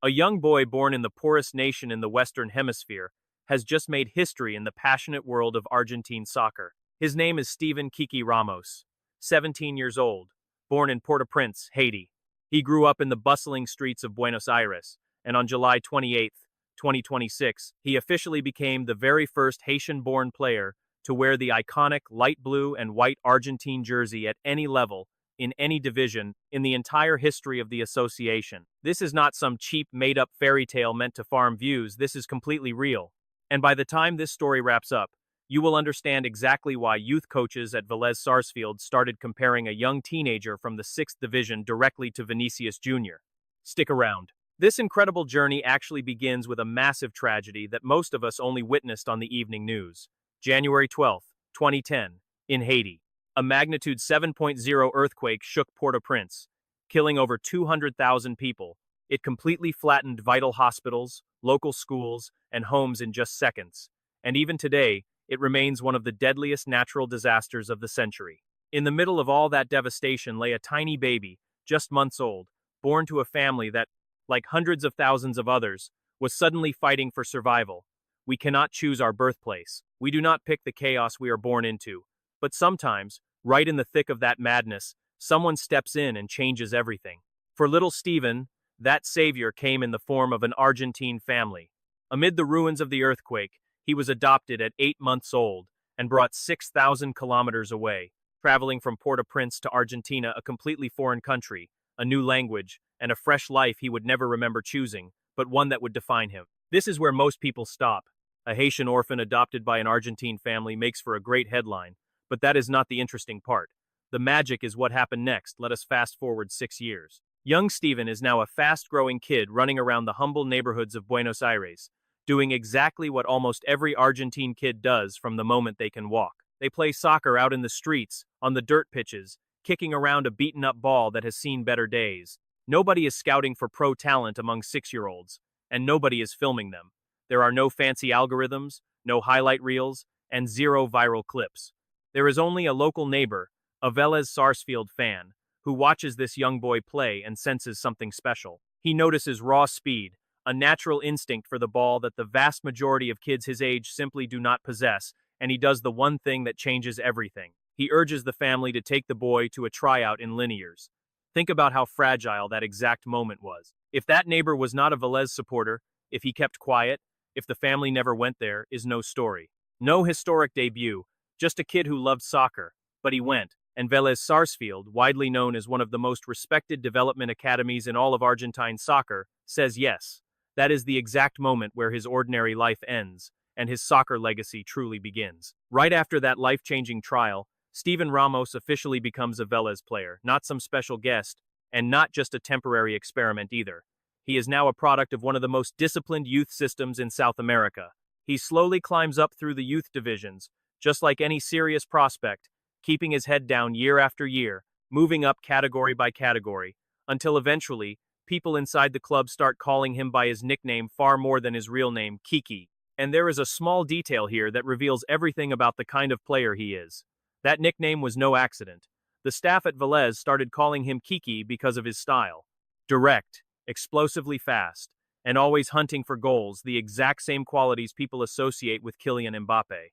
A young boy born in the poorest nation in the Western Hemisphere has just made history in the passionate world of Argentine soccer. His name is Steven Kiki Ramos, 17 years old, born in Port-au-Prince, Haiti. He grew up in the bustling streets of Buenos Aires, and on July 28, 2026, he officially became the very first Haitian-born player to wear the iconic light blue and white Argentine jersey at any level, in any division, in the entire history of the association. This is not some cheap, made-up fairy tale meant to farm views. This is completely real. And by the time this story wraps up, you will understand exactly why youth coaches at Vélez Sarsfield started comparing a young teenager from the 6th division directly to Vinícius Júnior. Stick around. This incredible journey actually begins with a massive tragedy that most of us only witnessed on the evening news. January 12, 2010, in Haiti. A magnitude 7.0 earthquake shook Port-au-Prince, killing over 200,000 people. It completely flattened vital hospitals, local schools, and homes in just seconds. And even today, it remains one of the deadliest natural disasters of the century. In the middle of all that devastation lay a tiny baby, just months old, born to a family that, like hundreds of thousands of others, was suddenly fighting for survival. We cannot choose our birthplace. We do not pick the chaos we are born into. But sometimes, right in the thick of that madness, someone steps in and changes everything. For little Steven, that savior came in the form of an Argentine family. Amid the ruins of the earthquake, he was adopted at 8 months old and brought 6,000 kilometers away, traveling from Port-au-Prince to Argentina, a completely foreign country, a new language, and a fresh life he would never remember choosing, but one that would define him. This is where most people stop. A Haitian orphan adopted by an Argentine family makes for a great headline, but that is not the interesting part. The magic is what happened next. Let us fast forward 6 years. Young Steven is now a fast-growing kid running around the humble neighborhoods of Buenos Aires, doing exactly what almost every Argentine kid does from the moment they can walk. They play soccer out in the streets, on the dirt pitches, kicking around a beaten-up ball that has seen better days. Nobody is scouting for pro talent among 6-year-olds, and nobody is filming them. There are no fancy algorithms, no highlight reels, and zero viral clips. There is only a local neighbor, a Vélez Sarsfield fan, who watches this young boy play and senses something special. He notices raw speed, a natural instinct for the ball that the vast majority of kids his age simply do not possess, and he does the one thing that changes everything. He urges the family to take the boy to a tryout in Liniers. Think about how fragile that exact moment was. If that neighbor was not a Vélez supporter, if he kept quiet, if the family never went, there is no story. No historic debut, just a kid who loved soccer, but he went. And Vélez Sarsfield, widely known as one of the most respected development academies in all of Argentine soccer, says yes. That is the exact moment where his ordinary life ends, and his soccer legacy truly begins. Right after that life-changing trial, Steven Ramos officially becomes a Vélez player, not some special guest, and not just a temporary experiment either. He is now a product of one of the most disciplined youth systems in South America. He slowly climbs up through the youth divisions, just like any serious prospect, keeping his head down year after year, moving up category by category, until eventually, people inside the club start calling him by his nickname far more than his real name, Kiki. And there is a small detail here that reveals everything about the kind of player he is. That nickname was no accident. The staff at Vélez started calling him Kiki because of his style. Direct, explosively fast, and always hunting for goals, the exact same qualities people associate with Kylian Mbappé.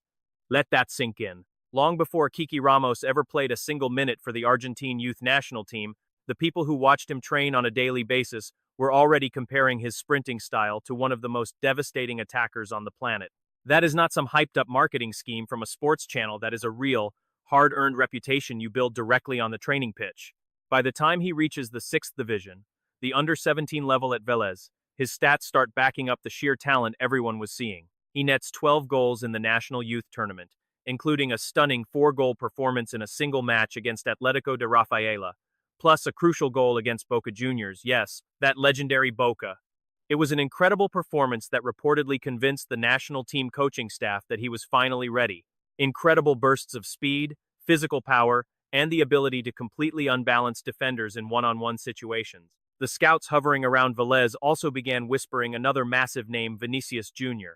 Let that sink in. Long before Kiki Ramos ever played a single minute for the Argentine youth national team, the people who watched him train on a daily basis were already comparing his sprinting style to one of the most devastating attackers on the planet. That is not some hyped-up marketing scheme from a sports channel. That is a real, hard-earned reputation you build directly on the training pitch. By the time he reaches the 6th division, the under-17 level at Vélez, his stats start backing up the sheer talent everyone was seeing. He nets 12 goals in the national youth tournament, including a stunning 4-goal performance in a single match against Atlético de Rafaela, plus a crucial goal against Boca Juniors. Yes, that legendary Boca. It was an incredible performance that reportedly convinced the national team coaching staff that he was finally ready. Incredible bursts of speed, physical power, and the ability to completely unbalance defenders in one-on-one situations. The scouts hovering around Vélez also began whispering another massive name, Vinícius Júnior.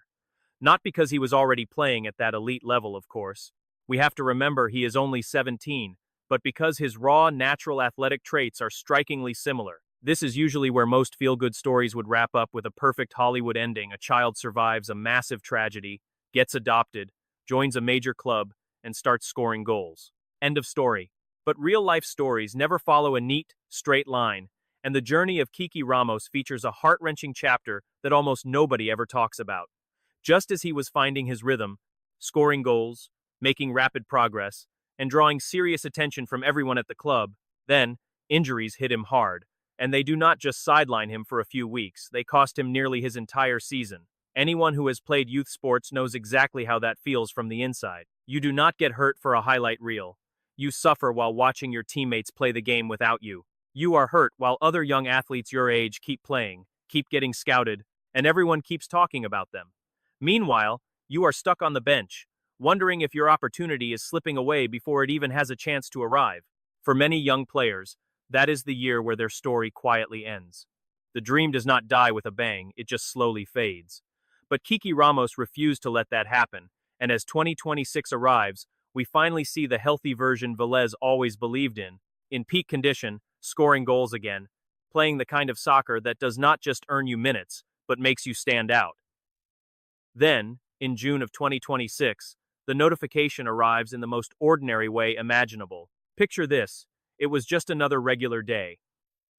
Not because he was already playing at that elite level, of course. We have to remember he is only 17, but because his raw, natural athletic traits are strikingly similar. This is usually where most feel-good stories would wrap up with a perfect Hollywood ending. A child survives a massive tragedy, gets adopted, joins a major club, and starts scoring goals. End of story. But real-life stories never follow a neat, straight line, and the journey of Kiki Ramos features a heart-wrenching chapter that almost nobody ever talks about. Just as he was finding his rhythm, scoring goals, making rapid progress, and drawing serious attention from everyone at the club, then, injuries hit him hard. And they do not just sideline him for a few weeks, they cost him nearly his entire season. Anyone who has played youth sports knows exactly how that feels from the inside. You do not get hurt for a highlight reel. You suffer while watching your teammates play the game without you. You are hurt while other young athletes your age keep playing, keep getting scouted, and everyone keeps talking about them. Meanwhile, you are stuck on the bench, wondering if your opportunity is slipping away before it even has a chance to arrive. For many young players, that is the year where their story quietly ends. The dream does not die with a bang, it just slowly fades. But Kiki Ramos refused to let that happen, and as 2026 arrives, we finally see the healthy version Vélez always believed in peak condition, scoring goals again, playing the kind of soccer that does not just earn you minutes, but makes you stand out. Then, in June of 2026, the notification arrives in the most ordinary way imaginable. Picture this. It was just another regular day.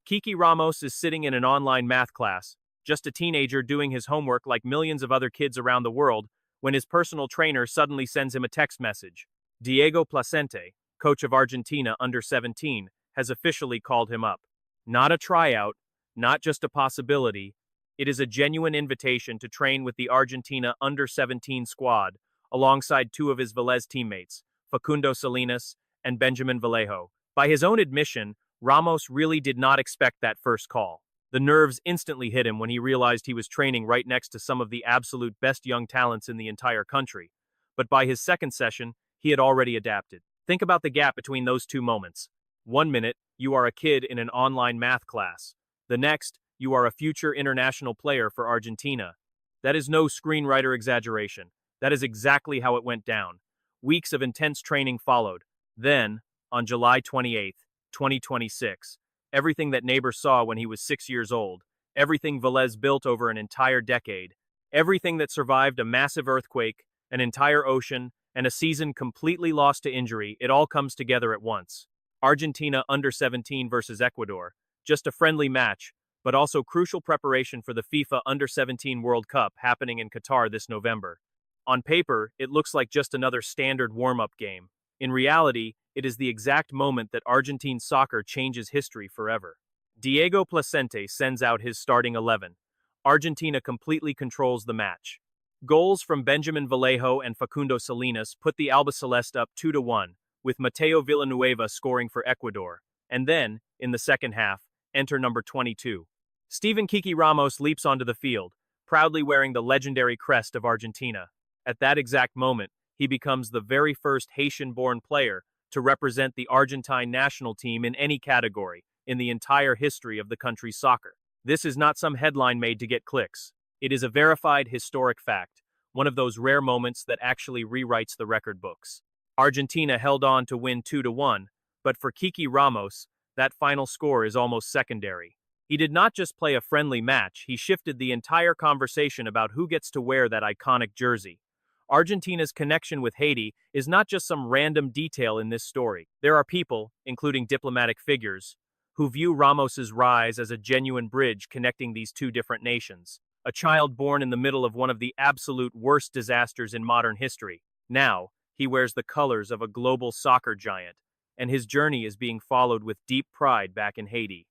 Kiki Ramos is sitting in an online math class, just a teenager doing his homework like millions of other kids around the world, when his personal trainer suddenly sends him a text message. Diego Placente, coach of Argentina under-17, has officially called him up. Not a tryout, not just a possibility, it is a genuine invitation to train with the Argentina under-17 squad, alongside two of his Vélez teammates, Facundo Salinas and Benjamin Vallejo. By his own admission, Ramos really did not expect that first call. The nerves instantly hit him when he realized he was training right next to some of the absolute best young talents in the entire country. But by his second session, he had already adapted. Think about the gap between those two moments. 1 minute, you are a kid in an online math class. The next, you are a future international player for Argentina. That is no screenwriter exaggeration. That is exactly how it went down. Weeks of intense training followed. Then, on July 28, 2026, everything that neighbor saw when he was 6 years old, everything Vélez built over an entire decade, everything that survived a massive earthquake, an entire ocean, and a season completely lost to injury, it all comes together at once. Argentina under-17 versus Ecuador, just a friendly match, but also crucial preparation for the FIFA Under-17 World Cup happening in Qatar this November. On paper, it looks like just another standard warm-up game. In reality, it is the exact moment that Argentine soccer changes history forever. Diego Placente sends out his starting 11. Argentina completely controls the match. Goals from Benjamin Vallejo and Facundo Salinas put the Albiceleste up 2-1, with Mateo Villanueva scoring for Ecuador. And then, in the second half, enter number 22. Steven Kiki Ramos leaps onto the field, proudly wearing the legendary crest of Argentina. At that exact moment, he becomes the very first Haitian-born player to represent the Argentine national team in any category in the entire history of the country's soccer. This is not some headline made to get clicks. It is a verified historic fact, one of those rare moments that actually rewrites the record books. Argentina held on to win 2-1, but for Kiki Ramos, that final score is almost secondary. He did not just play a friendly match, he shifted the entire conversation about who gets to wear that iconic jersey. Argentina's connection with Haiti is not just some random detail in this story. There are people, including diplomatic figures, who view Ramos's rise as a genuine bridge connecting these two different nations. A child born in the middle of one of the absolute worst disasters in modern history. Now, he wears the colors of a global soccer giant, and his journey is being followed with deep pride back in Haiti.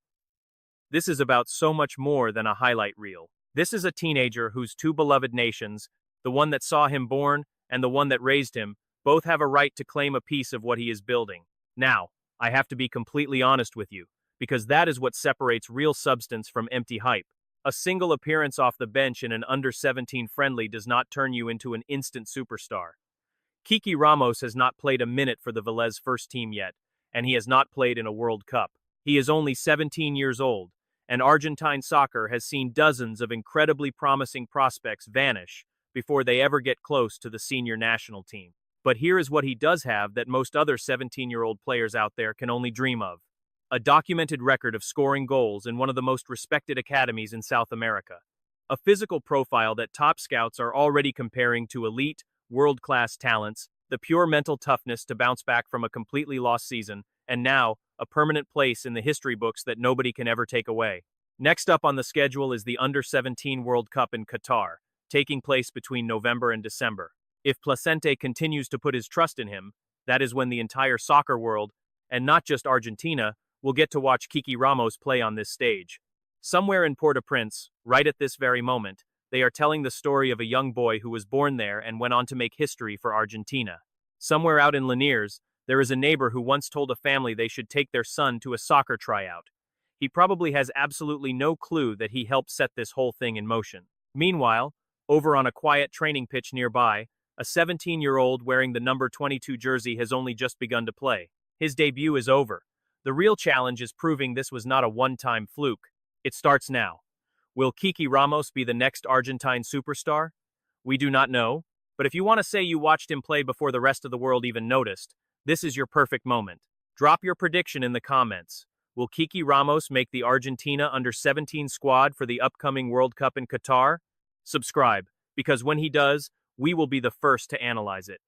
This is about so much more than a highlight reel. This is a teenager whose two beloved nations, the one that saw him born and the one that raised him, both have a right to claim a piece of what he is building. Now, I have to be completely honest with you, because that is what separates real substance from empty hype. A single appearance off the bench in an under-17 friendly does not turn you into an instant superstar. Kiki Ramos has not played a minute for the Vélez first team yet, and he has not played in a World Cup. He is only 17 years old, and Argentine soccer has seen dozens of incredibly promising prospects vanish before they ever get close to the senior national team. But here is what he does have that most other 17-year-old players out there can only dream of. a documented record of scoring goals in one of the most respected academies in South America. A physical profile that top scouts are already comparing to elite, world-class talents, the pure mental toughness to bounce back from a completely lost season, and now, a permanent place in the history books that nobody can ever take away. Next up on the schedule is the Under-17 World Cup in Qatar, taking place between November and December. If Placente continues to put his trust in him, that is when the entire soccer world, and not just Argentina, will get to watch Kiki Ramos play on this stage. Somewhere in Port-au-Prince, right at this very moment, they are telling the story of a young boy who was born there and went on to make history for Argentina. Somewhere out in Liniers, there is a neighbor who once told a family they should take their son to a soccer tryout. He probably has absolutely no clue that he helped set this whole thing in motion. Meanwhile, over on a quiet training pitch nearby, a 17-year-old wearing the number 22 jersey has only just begun to play. His debut is over. The real challenge is proving this was not a one-time fluke. It starts now. Will Kiki Ramos be the next Argentine superstar? We do not know, but if you want to say you watched him play before the rest of the world even noticed, this is your perfect moment. Drop your prediction in the comments. Will Kiki Ramos make the Argentina Under-17 squad for the upcoming World Cup in Qatar? Subscribe, because when he does, we will be the first to analyze it.